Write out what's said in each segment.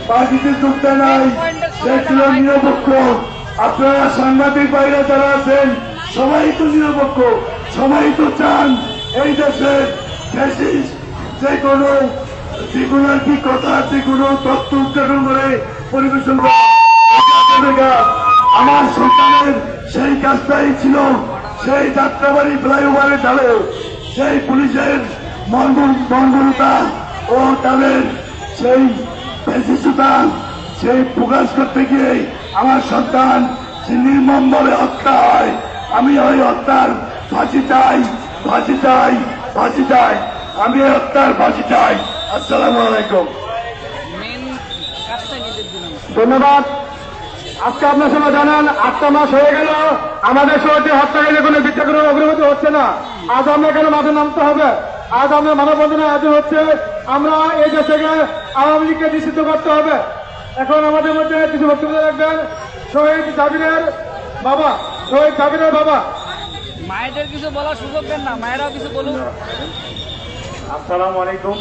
পার্টিতে যুক্ত নাই, সে ছিল নিরপেক্ষ। আপনারা সাংবাদিক বাইরে যারা আছেন সবাই তো নিরপেক্ষ, সবাই তো চান এই দেশের ফ্যাসিস্ট যে কোনো আর কি কথা, যে কোনো তথ্য উদ্ঘাটন করে পরিবেশন করা। আমার সন্তানের সেই কাজটাই ছিল, সেই যাত্রাবাড়ি ফ্লাইওভারের ঢালে সেই পুলিশের মর্মরতা ও তাদের সেই ফ্যাসিস্টতা সেই প্রকাশ করতে গিয়ে আমার সন্তান সে নির্মমভাবে হত্যা হয়। আমি ওই হত্যার ফাঁসি চাই, ফাঁসি চাই, ফাঁসি চাই, আমি ওই হত্যার ফাঁসি চাই। আসসালামু আলাইকুম। ধন্যবাদ। আজকে আপনার সবাই জানান 8টা মাস হয়ে গেল আমাদের শহরটি হত্যাকারীদের কোনো বিচার কোনো অগ্রগতি হচ্ছে না। আজ আমরা কেন মাঠে নামতে হবে? আজ আমরা মানববন্ধনে আয়োজন হচ্ছে, আমরা এই দেশ থেকে আওয়ামী লীগকে নিষিদ্ধ করতে হবে। এখন আমাদের মধ্যে কিছু বক্তব্য রাখবেন শহীদ জাবিরের বাবা। শহীদ জাবিরের বাবা। মায়েদের কিছু বলার সুযোগ দেন না, মায়েরাও কিছু বলুন। আসসালামু আলাইকুম।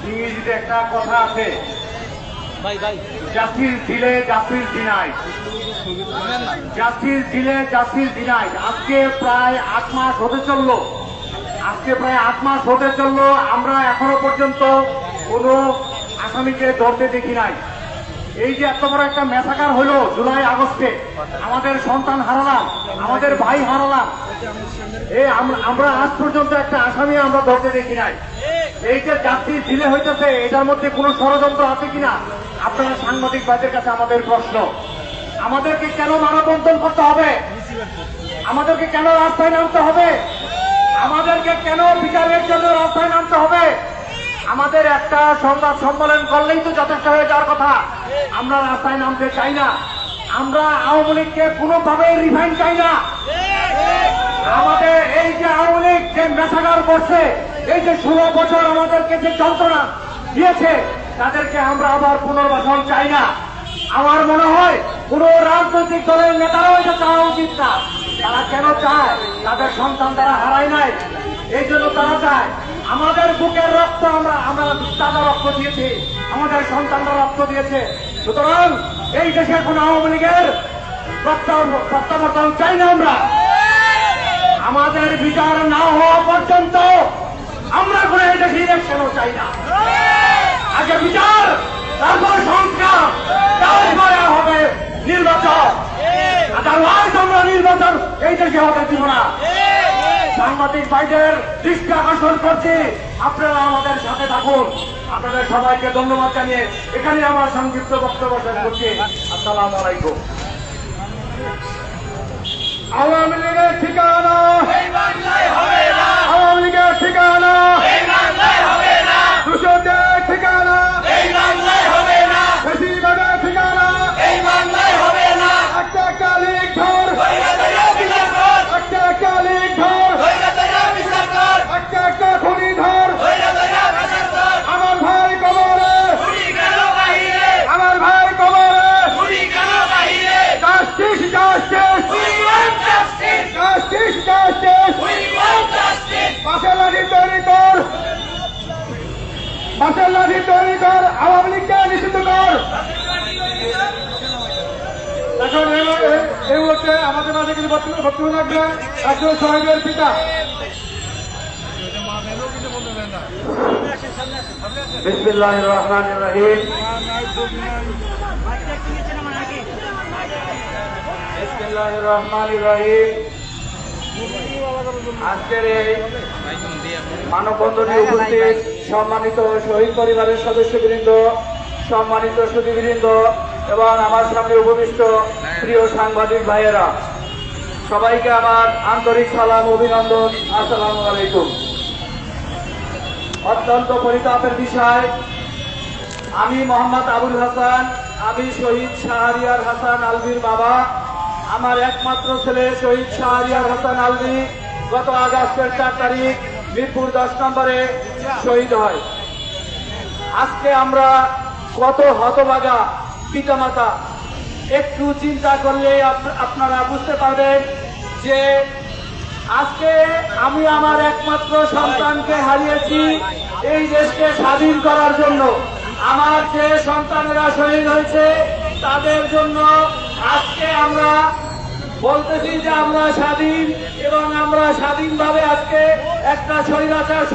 ইংরেজিতে একটা কথা আছে, জাতির দিলে জাতির দিনাই, জাতির দিলে জাতির দিনাই। আজকে প্রায় 8 মাস হতে চললো, আমরা এখনো পর্যন্ত কোন আসামিকে ধরতে দেখি নাই। এই যে এত বড় একটা ম্যাসাকার হলো জুলাই আগস্টে, আমাদের সন্তান হারালাম, আমাদের ভাই হারালাম, আমরা আজ পর্যন্ত একটা আসামি আমরা ধরতে দেখি নাই। এই যে জাতির দিলে হইতেছে, এটার মধ্যে কোন ষড়যন্ত্র আছে কিনা আপনারা সাংবাদিক ভাইদের কাছে আমাদের প্রশ্ন। আমাদেরকে কেন মানববন্ধন করতে হবে? আমাদেরকে কেন রাস্তায় নামতে হবে? আমাদেরকে কেন বিচারের জন্য রাস্তায় নামতে হবে? আমাদের একটা সংবাদ সম্মেলন করলেই তো যথেষ্ট হয়ে যাওয়ার কথা। আমরা রাস্তায় নামতে চাই না, আমরা আওয়ামী লীগকে কোনোভাবেই রিফাইন চাই না। আমাদের এই যে আওয়ামী লীগ যে মেসাগার করছে, এই যে 16 বছর আমাদেরকে যে যন্ত্রণা দিয়েছে, তাদেরকে আমরা আবার পুনর্বাসন চাই না। আমার মনে হয় কোন রাজনৈতিক দলের নেতারাও এটা চাওয়া উচিত না। তারা কেন চায়? তাদের সন্তান তারা হারায় নাই, এই জন্য তারা চায়। আমাদের বুকের রক্ত আমরা তাজা রক্ত দিয়েছি, আমাদের সন্তানরা রক্ত দিয়েছে। সুতরাং এই দেশের কোন আওয়ামী লীগের প্রত্যাবর্তন চাই না আমরা। আমাদের বিচার না হওয়া পর্যন্ত আমরা কোন এই দেশে ইলেকশনও চাই না। আগে বিচার, তারপর সংস্কার, তারপরে হবে নির্বাচন। আদারওয়াইজ আমরা নির্বাচন এই দেশে হতে দিব না। সাংবাদিক ভাইদের দৃষ্টি আকর্ষণ করছি, আপনারা আমাদের সাথে থাকুন। আপনাদের সবাইকে ধন্যবাদ জানিয়ে এখানে আমার সংক্ষিপ্ত বক্তব্য শেষ করছি। আসসালামু আলাইকুম। আওয়ামী লীগের ঠিকানা আওয়ামী লীগের ঠিকানা দূষণদের ঠিকানা বেশিরভাগের ঠিকানা একটা একটা লীগ ধর, একটা একটা লীগ ধর, একটা একটা খুনি ধর। আমার ভাই কবরে, আমার ভাই কবরে। Justice justice justice justice. বাসের লাঠি তৈরি কর, বাসের লাঠি তৈরি কর, আওয়ামী লীগকে নিষিদ্ধ কর। এখন এই মুহূর্তে আমাদের মাঝে কিছু বক্তব্য রাখবে একজন শহীদের পিতা। বিসমিল্লাহির রহমানির রহিম। বিসমিল্লাহির রহমানির রহিম। আজকের এই মানববন্ধনে উপস্থিত সম্মানিত শহীদ পরিবারের সদস্যবৃন্দ, সম্মানিত সুধীবৃন্দ এবং আমার সামনে উপবিষ্ট প্রিয় সাংবাদিক ভাইয়েরা, সবাইকে আমার আন্তরিক সালাম, অভিনন্দন। আসসালামু আলাইকুম। অত্যন্ত পরিতাপের বিষয়, আমি মোহাম্মদ আবুল হাসান, আমি শহীদ শাহরিয়ার হাসান আলভির বাবা। আমার একমাত্র ছেলে শহীদ শাহরিয়ার হাসান আলভি গত আগস্টের 4 তারিখ মিরপুর 10 নম্বরে শহীদ হয়। আজকে আমরা কত হতভাগা পিতামাতা, একটু চিন্তা করলে আপনারা বুঝতে পারবেন যে আজকে আমি আমার একমাত্র সন্তানকে হারিয়েছি এই দেশকে স্বাধীন করার জন্য। আমার যে সন্তানেরা শহীদ হয়েছে তাদের জন্য আজকে আমরা বলতেছি যে আমরা স্বাধীন, এবং আমরা স্বাধীনভাবে আজকে একটা স্বৈরাচার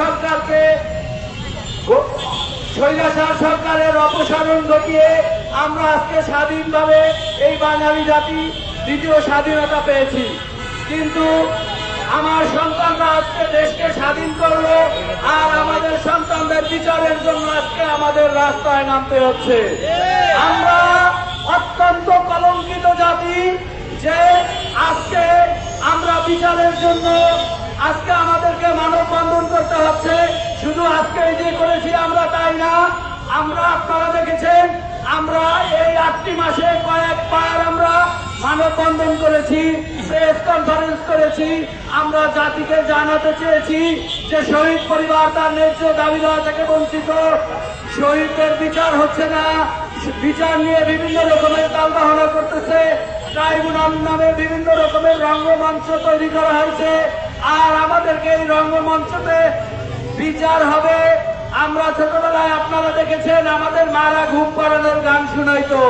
সরকারের অপসারণ ঘটিয়ে আমরা আজকে স্বাধীনভাবে এই বাঙালি জাতি দ্বিতীয় স্বাধীনতা পেয়েছি। কিন্তু আমার সন্তানরা আজকে দেশকে স্বাধীন করলো, আর আমাদের সন্তানদের বিচারের জন্য আজকে আমাদের রাস্তায় নামতে হচ্ছে। আমরা অত্যন্ত কলঙ্কিত জাতি যে আজকে আমরা বিচারের জন্য আজকে আমাদেরকে মানববন্ধন করতে হচ্ছে। শুধু আজকে যে করেছি আমরা তাই না, আমরা আপনারা দেখেছেন আমরা এই 8টি মাসে কয়েকবার আমরা মানববন্ধন করেছি, প্রেস কনফারেন্স করেছি। আমরা জাতিকে জানাতে চেয়েছি যে শহীদ পরিবার তার ন্যায্য দাবি দেওয়া থেকে বঞ্চিত, শহীদদের বিচার হচ্ছে না, বিচার নিয়ে বিভিন্ন রকমের তালবাহনা করতেছে, ট্রাইব্যুনাল নামে বিভিন্ন রকমের রঙ্গমঞ্চ তৈরি করা হয়েছে। আর আমাদেরকে এই রঙ্গমঞ্চতে বিচার হবে। আমরা ছোটবেলায় আপনারা দেখেছেন আমাদের মারা ঘুম পাড়ানোর গান শুনাইতো,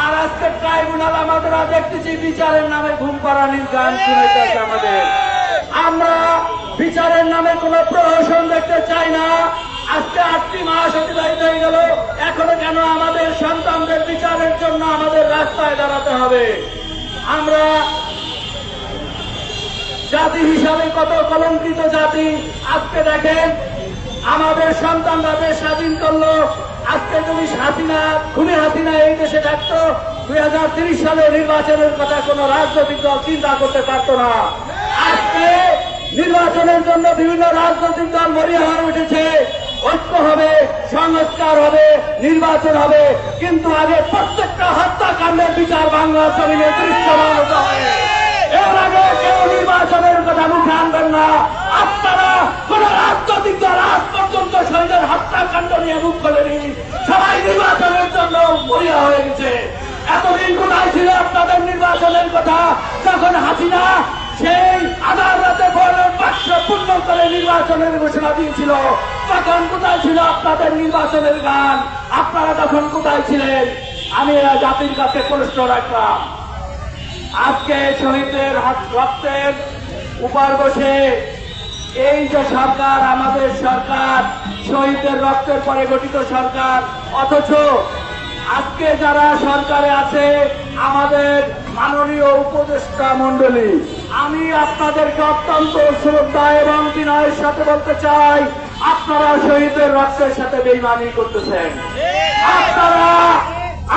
আর আজকে ট্রাইব্যুনাল আমাদের দেখতেছি বিচারের নামে ঘুম পাড়ানির গান শুনাইতেছে আমাদের। আমরা বিচারের নামে কোনো প্রহসন দেখতে চাই না। আজকে 8টি মাস অতিবাহিত হয়ে গেল, এখনো কেন আমাদের সন্তানদের বিচারের জন্য আমাদের রাস্তায় দাঁড়াতে হবে? আমরা জাতি হিসাবে কত কলঙ্কিত জাতি। আজকে দেখেন আমাদের সন্তানরা দেশ স্বাধীন করলো। আজকে যদি খুনি হাসিনা এই দেশে থাকতো 2030 সালে নির্বাচনের কথা কোন রাজনৈতিক দল চিন্তা করতে পারতো না। আজকে নির্বাচনের জন্য বিভিন্ন রাজনৈতিক দল মরিয়া হয়ে উঠেছে, ঐক্য হবে, সংস্কার হবে, নির্বাচন হবে, কিন্তু আগে প্রত্যেকটা হত্যাকাণ্ডের বিচার বাংলার জমিনে দৃশ্যমান হতে হবে। এর আগে কেউ নির্বাচনের কথা মুখে আনবেন না। আপনারা কোন রাজনৈতিক দল আজ পর্যন্ত শহীদের হত্যাকাণ্ড নিয়ে মুখ খোলেনি, সবাই নির্বাচনের জন্য মরিয়া হয়ে গেছে। এতদিন কোথায় ছিল আপনাদের নির্বাচনের কথা? যখন হাসিনা সেই আদালতে ভোটের বাক্স পূর্ণ করে নির্বাচনের ঘোষণা দিয়েছিল, তখন কোথায় ছিল আপনাদের নির্বাচনের গান? আপনারা তখন কোথায় ছিলেন? আমি জাতির কাছে প্রশ্ন রাখলাম। আজকে শহীদের রক্তের উপর বসে এই যে সরকার, আমাদের সরকার শহীদের রক্তের পরে গঠিত সরকার, অথচ আজকে যারা সরকারে আছে আমাদের মাননীয় উপদেষ্টা মন্ডলী, আমি আপনাদেরকে অত্যন্ত শ্রদ্ধা এবং বিনয়ের সাথে বলতে চাই, আপনারা শহীদের রক্তের সাথে বেইমানি করতেছেন।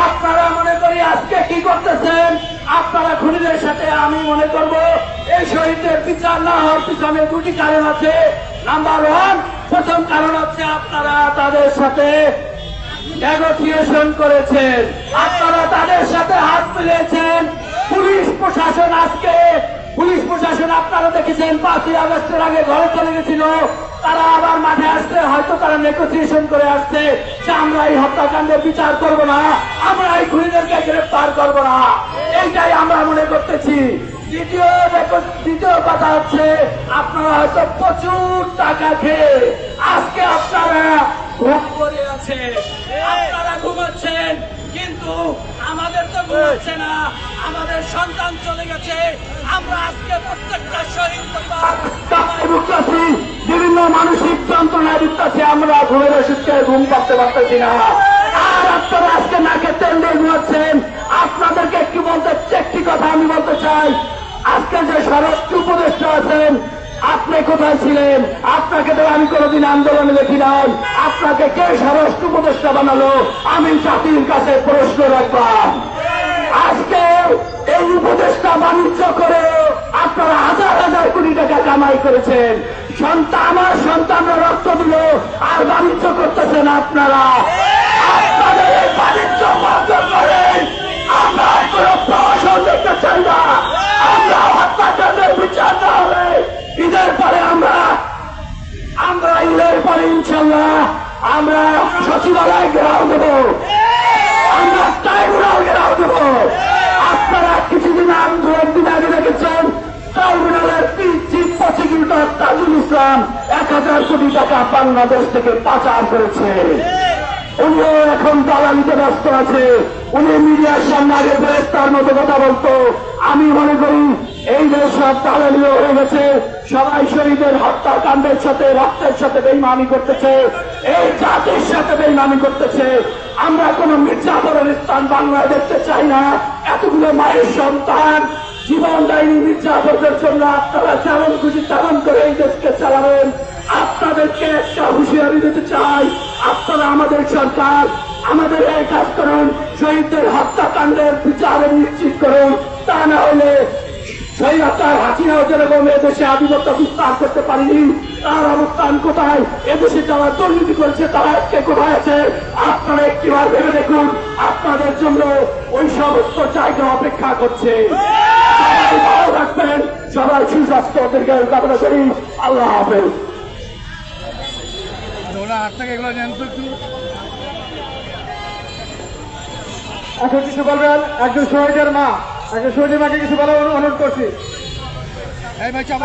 আপনারা মনে করি আজকে কি করতেছেন? আপনারা খুনিদের সাথে, আমি মনে করব এই শহীদদের বিচার না হওয়ার পিছনে 2টি কারণ আছে। নাম্বার 1, প্রথম কারণ হচ্ছে আপনারা তাদের সাথে নেগোসিয়েশন করেছেন, আপনারা তাদের সাথে হাত মিলিয়েছেন। পুলিশ প্রশাসন আপনারা দেখেছেন 5ই আগস্টের আগে ঘরে চলে গেছিল, তারা আবার মাঠে আসছে, হয়তো তারা নেগোসিয়েশন করে আসছে যে আমরা এই হত্যাকাণ্ডের বিচার করব না, আমরা এই খুনিদেরকে গ্রেফতার করব না। এইটাই আমরা মনে করতেছি। দ্বিতীয় কথা হচ্ছে আপনারা হয়তো প্রচুর টাকা খেয়ে আজকে আপনারা ঘুম করে আছেন, আপনারা ঘুমাচ্ছেন, কিন্তু আমাদের তো ঘুমাচ্ছে না, আমাদের সন্তান চলে গেছে। আমরা আজকে প্রত্যেকটা শহীদ ভুগতেছি, বিভিন্ন মানসিক যন্ত্রণায় ভুগতেছি, আমরা ঘুমের ওষুধ খেয়ে ঘুম করতে পারতেছি না। আর আপনারা আজকে নাকে তেল দিয়ে ঘুমাচ্ছেন। আপনাদেরকে একটি কথা আমি বলতে চাই, আজকে যে স্বরাষ্ট্র উপদেষ্টা আছেন, আপনি কোথায় ছিলেন? আপনাকে তো আমি কোনদিন আন্দোলনে দেখি নাই। আপনাকে কে স্বরাষ্ট্র উপদেষ্টা বানালো? আমি জাতির কাছে প্রশ্ন রাখলাম। আজকে এই উপদেষ্টা বাণিজ্য করে আপনারা হাজার হাজার কোটি টাকা কামাই করেছেন। আমার সন্তানরা রক্ত দিল, আর বাণিজ্য করতেছেন আপনারা। আপনাদের এই বাণিজ্য বন্ধ করেন। আমরা কোন প্রহসন দেখতে চাই না। আমরা হত্যাকাণ্ডের বিচার না হলে ঈদের পরে আমরা ঈদের পরে ইনশাল্লাহ আমরা সচিবালয় ঘেরাও দেব, আমরা ট্রাইব্যুনাল ঘেরাও দেব। আপনারা কিছুদিন 2-1 দিন আগে দেখেছেন ট্রাইব্যুনালের চিফ ইসলাম 1000 কোটি টাকা বাংলাদেশ থেকে পাচার করেছে। উনিও এখন দালালিতে ব্যস্ত আছে। উনি মিডিয়ার সামনে আগে ফেরেস্তার মতো কথা বলতো। আমি মনে করি এই যে সব দালালিও হয়ে গেছে, সবাই শহীদের হত্যাকাণ্ডের সাথে রক্তের সাথে বেইমানি করতেছে, এই জাতির সাথে বেইমানি করতেছে। আমরা কোন মির্জাফরের স্থান বাংলায় দেখতে চাই না। এতগুলো মায়ের সন্তান জীবন দেয়নি মির্জাফরদের জন্য। আপনারা যেমন খুশি তেমন করে এই দেশকে চালাবেন। আপনাদেরকে একটা হুঁশিয়ারি দিতে চাই, আপনারা আমাদের সরকার, আমাদের এই কাজ করুন, শহীদদের হত্যাকাণ্ডের বিচার নিশ্চিত করুন। তা না হলে স্বৈরাচার হাসিনাও যেরকম এদেশে আধিপত্য বিস্তার করতে পারেনি, তার অবস্থান কোথায়? এদেশে যারা দুর্নীতি করেছে তারা আজকে কোথায় আছে? আপনারা একটিবার ভেবে দেখুন, আপনাদের জন্য ওই সমস্ত জায়গা অপেক্ষা করছে। সবাই ভালো রাখবেন, সবাই সুস্বাস্থ্য দীর্ঘায়ু কামনা করি। আল্লাহ হাফেজ। এখন কিছু বলবেন একজন শহীদের মা, একজন শহীদের মাকে কিছু বলার অনুরোধ করছি।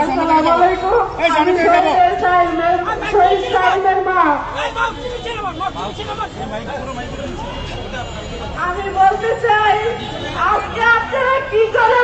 আসসালামু আলাইকুম। আমি শহীদ সাইদের মা। আমি বলতে চাই, আজকে আপনারা কি করে